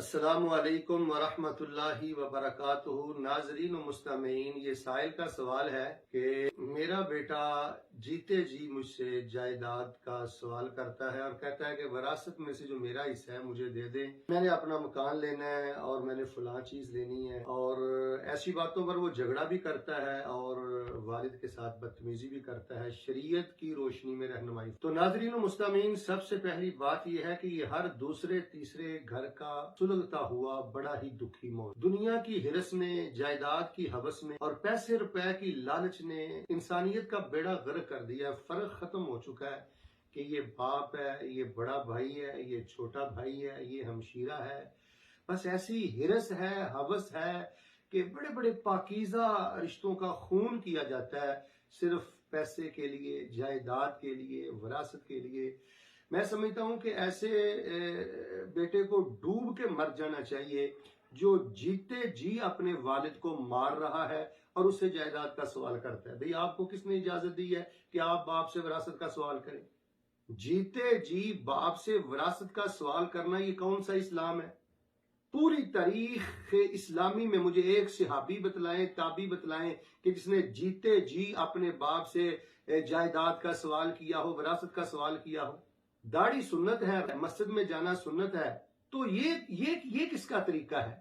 السلام علیکم ورحمۃ اللہ وبرکاتہ۔ ناظرین و مستمعین، یہ سائل کا سوال ہے کہ میرا بیٹا جیتے جی مجھ سے جائیداد کا سوال کرتا ہے اور کہتا ہے کہ وراثت میں سے جو میرا حصہ ہے مجھے دے دیں، میں نے اپنا مکان لینا ہے اور میں نے فلاں چیز لینی ہے، اور ایسی باتوں پر وہ جھگڑا بھی کرتا ہے اور والد کے ساتھ بدتمیزی بھی کرتا ہے، شریعت کی روشنی میں رہنمائی۔ تو ناظرین و مستمعین، سب سے پہلی بات یہ ہے کہ یہ ہر دوسرے تیسرے گھر کا سلگتا ہوا بڑا ہی دکھی موت، دنیا کی ہرس نے، جائیداد کی ہوس میں اور پیسے روپے کی لالچ نے انسانیت کا بیڑا غرق کر دیا۔ فرق ختم ہو چکا ہے کہ یہ باپ ہے، یہ بڑا بھائی ہے، یہ چھوٹا بھائی ہے، یہ ہمشیرہ ہے۔ بس ایسی ہرس ہے، ہوس ہے کہ بڑے بڑے پاکیزہ رشتوں کا خون کیا جاتا ہے صرف پیسے کے لیے، جائیداد کے لیے، وراثت کے لیے۔ میں سمجھتا ہوں کہ ایسے بیٹے کو ڈوب کے مر جانا چاہیے جو جیتے جی اپنے والد کو مار رہا ہے اور اس سے جائیداد کا سوال کرتا ہے۔ بھئی آپ کو کس نے اجازت دی ہے کہ آپ باپ سے وراثت کا سوال کریں؟ جیتے جی باپ سے وراثت کا سوال کرنا یہ کون سا اسلام ہے؟ پوری تاریخ اسلامی میں مجھے ایک صحابی بتلائیں، تابعی بتلائیں کہ جس نے جیتے جی اپنے باپ سے جائیداد کا سوال کیا ہو، وراثت کا سوال کیا ہو۔ داڑھی سنت ہے، مسجد میں جانا سنت ہے، تو یہ کس کا طریقہ ہے؟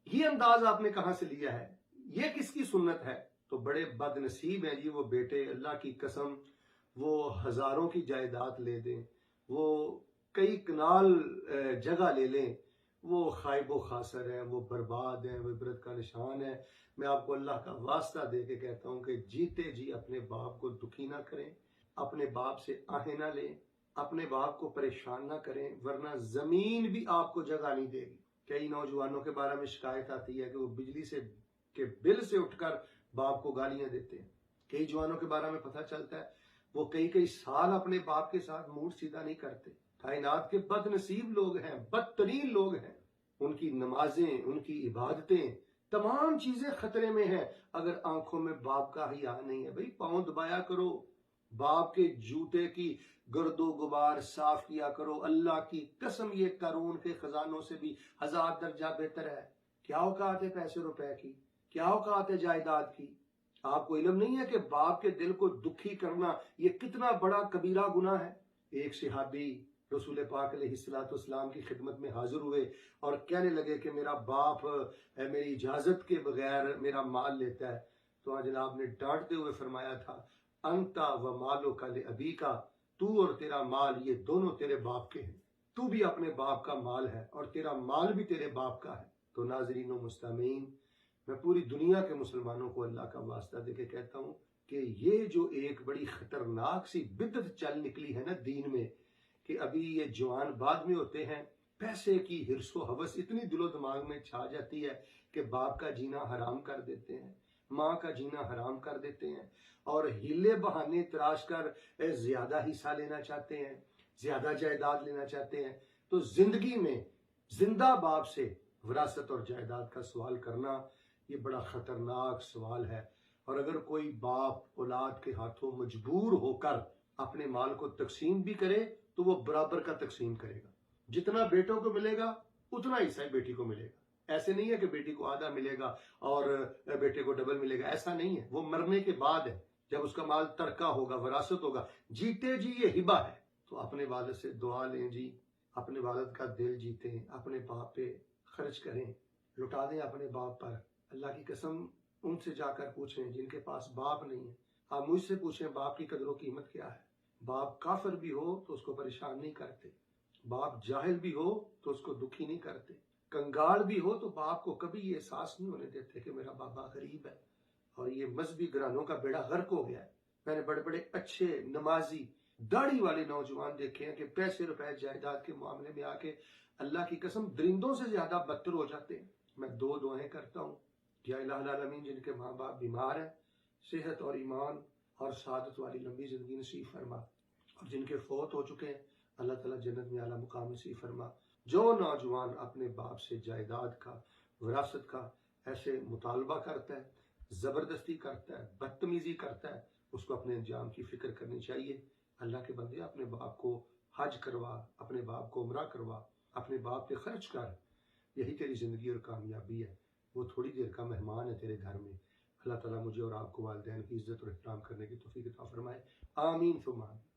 یہ انداز آپ نے کہاں سے لیا ہے؟ یہ کس کی سنت ہے؟ تو بڑے بد نصیب ہیں جی وہ بیٹے، اللہ کی قسم، وہ ہزاروں کی جائیداد لے دیں، وہ کئی کنال جگہ لے لیں، وہ خائب و خاسر ہیں، وہ برباد ہیں، وہ عبرت کا نشان ہے۔ میں آپ کو اللہ کا واسطہ دے کے کہتا ہوں کہ جیتے جی اپنے باپ کو دکھی نہ کریں، اپنے باپ سے آہیں نہ لیں، اپنے باپ کو پریشان نہ کریں، ورنہ زمین بھی آپ کو جگہ نہیں دے گی۔ کئی نوجوانوں کے بارے میں شکایت آتی ہے کہ وہ بجلی سے کے بل سے اٹھ کر باپ کو گالیاں دیتے ہیں۔ کئی جوانوں کے بارے میں پتہ چلتا ہے وہ کئی سال اپنے باپ کے ساتھ موڈ سیدھا نہیں کرتے۔ کائنات کے بد نصیب لوگ ہیں، بدترین لوگ ہیں، ان کی نمازیں، ان کی عبادتیں، تمام چیزیں خطرے میں ہیں اگر آنکھوں میں باپ کا حیا نہیں ہے۔ بھئی پاؤں دبایا کرو، باپ کے جوتے کی گرد و غبار صاف کیا کرو۔ اللہ کی قسم یہ قارون کے خزانوں سے بھی 1000 درجہ بہتر ہے۔ کیا اوقات ہے پیسے روپے کی؟ کیا اوقات ہے جائیداد کی؟ آپ کو علم نہیں ہے کہ باپ کے دل کو دکھی کرنا یہ کتنا بڑا کبیرہ گناہ ہے؟ ایک صحابی رسول پاک علیہ السلام کی خدمت میں حاضر ہوئے اور کہنے لگے کہ میرا باپ میری اجازت کے بغیر میرا مال لیتا ہے۔ تو جناب نے ڈانٹتے ہوئے فرمایا تھا، انتا و مالو کا لابی کا، تو اور تیرا مال یہ دونوں تیرے باپ کے ہیں، تو بھی اپنے باپ کا مال ہے اور تیرا مال بھی تیرے باپ کا ہے۔ تو ناظرین و مستمعین، میں پوری دنیا کے مسلمانوں کو اللہ کا واسطہ دے کے کہتا ہوں کہ یہ جو ایک بڑی خطرناک سی بدعت چل نکلی ہے نا دین میں، کہ ابھی یہ جوان بعد میں ہوتے ہیں، پیسے کی ہرس و ہوس اتنی دل و دماغ میں چھا جاتی ہے کہ باپ کا جینا حرام کر دیتے ہیں، ماں کا جینا حرام کر دیتے ہیں، اور ہیلے بہانے تراش کر زیادہ حصہ لینا چاہتے ہیں، زیادہ جائیداد لینا چاہتے ہیں۔ تو زندگی میں زندہ باپ سے وراثت اور جائیداد کا سوال کرنا یہ بڑا خطرناک سوال ہے، اور اگر کوئی باپ اولاد کے ہاتھوں مجبور ہو کر اپنے مال کو تقسیم بھی کرے تو وہ برابر کا تقسیم کرے گا، جتنا بیٹوں کو ملے گا اتنا حصہ بیٹی کو ملے گا۔ ایسے نہیں ہے کہ بیٹی کو آدھا ملے گا اور بیٹے کو ڈبل ملے گا، ایسا نہیں ہے، وہ مرنے کے بعد ہے، جب اس کا مال ترکہ ہوگا، وراثت ہوگا۔ جیتے جی یہ ہبہ ہے، تو اپنے والد سے دعا لیں جی، اپنے والد کا دل جیتیں، اپنے باپ پہ خرچ کریں، لٹا دیں اپنے باپ پر۔ اللہ کی قسم ان سے جا کر پوچھیں جن کے پاس باپ نہیں ہے۔ آپ مجھ سے پوچھیں باپ کی قدر و قیمت کیا ہے۔ باپ کافر بھی ہو تو اس کو پریشان نہیں کرتے، باپ جاہل بھی ہو تو اس کو دکھی نہیں کرتے، کنگال بھی ہو تو باپ کو کبھی یہ احساس نہیں ہونے دیتے کہ میرا بابا غریب ہے اور یہ مذہبی گرانوں کا بیڑا غرق ہو گیا ہے۔ میں نے بڑے بڑے اچھے نمازی داڑھی والے نوجوان دیکھے ہیں کہ پیسے روپے جائیداد کے معاملے میں آ کے اللہ کی قسم درندوں سے زیادہ بدتر ہو جاتے ہیں۔ میں دو دعائیں کرتا ہوں، یا الہ العالمین جن کے ماں باپ بیمار ہیں صحت اور ایمان اور سعادت والی لمبی زندگی نصیب فرما، اور جن کے فوت ہو چکے ہیں اللہ تعالیٰ جنت میں اعلیٰ مقام نصیب فرما۔ جو نوجوان اپنے باپ سے جائیداد کا، وراثت کا ایسے مطالبہ کرتا ہے، زبردستی کرتا ہے، بدتمیزی کرتا ہے، اس کو اپنے انجام کی فکر کرنی چاہیے۔ اللہ کے بندے اپنے باپ کو حج کروا، اپنے باپ کو عمرہ کروا، اپنے باپ پہ خرچ کر، یہی تیری زندگی اور کامیابی ہے، وہ تھوڑی دیر کا مہمان ہے تیرے گھر میں۔ اللہ تعالیٰ مجھے اور آپ کو والدین کی عزت اور احترام کرنے کی توفیق عطا فرمائے، آمین ثم آمین۔